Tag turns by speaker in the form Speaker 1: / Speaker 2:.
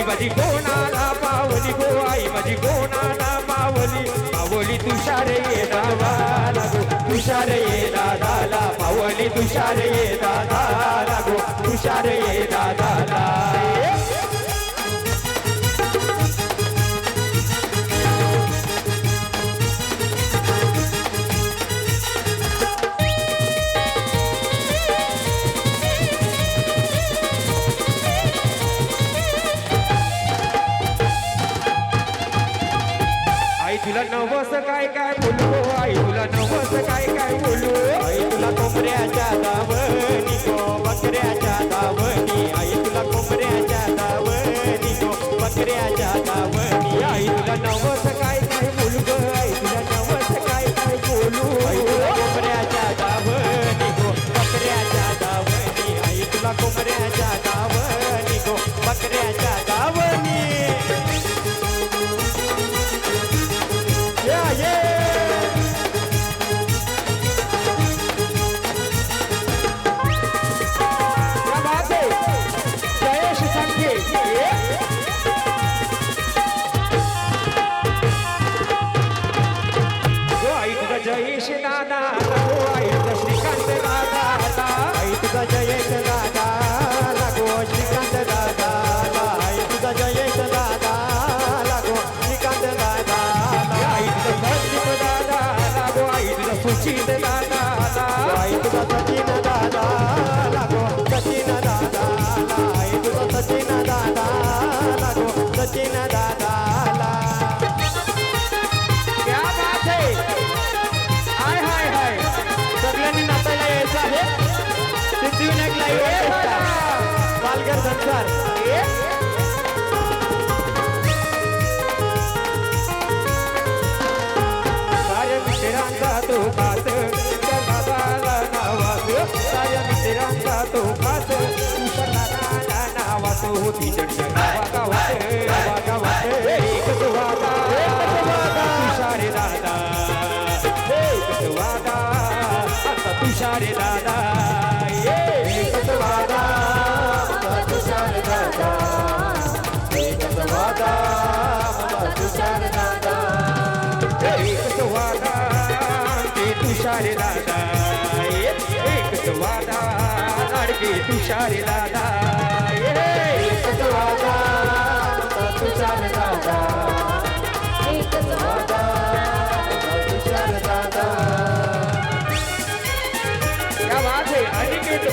Speaker 1: आई माझी कोणाला पावली गो आई माझी कोणाला पावली पावली तुषार ये दादाला गो तुषार ये दादाला पावली तुषार ये दादाला गो तुषार ये दादाला तुला नवस काय काय बोलू आई तुला नवस काय काय बोलू आई तुला कोंबड्याच्या दावणी गो बकऱ्याच्या दावणी आई तुला कोंबड्याच्या दावणी गो बकऱ्याच्या दावणी आई तुला नवस काय काय बोलू ग आई तुला नवस काय काय बोलू आई तुला कोंबड्याच्या दावणी गो बकऱ्याच्या दावणी आई तुला कोंबड्याच्या दावणी गो बकऱ्याच्या दावणी जयेश दादा आई तुझा श्रीकांत दादा आई तुझा जयेश दादा लागो श्रीकांत दादा आई तुझा जयेश दादा लागो श्रीकांत दादा आई तुझा सचिन दादा लागो आई तुझा सुचित दादा आई तुझा सचिन दादा लागो सचिन दादा आई तुझा सचिन दादा लागो सचिन दादा क्या बात है सगळ्यांनी नाचायला यायचं आहे सिद्धिविनायक लाईव्ह पालघर संसार साऱ्या मित्रांचा तो खास दादाला नावास साऱ्या मित्रांचा तो खास दादाला नावास होती चढच्या गावागावात गावागावात एकच वादा तुषार दादा एकच वादा तुषार दादा एकच वादा तुषार दादा एकच वादा तुषार दादा एकच वादा ते तुषार दादा एकच वादा लाडके तुषार दादा एकच वादा तुषार दादा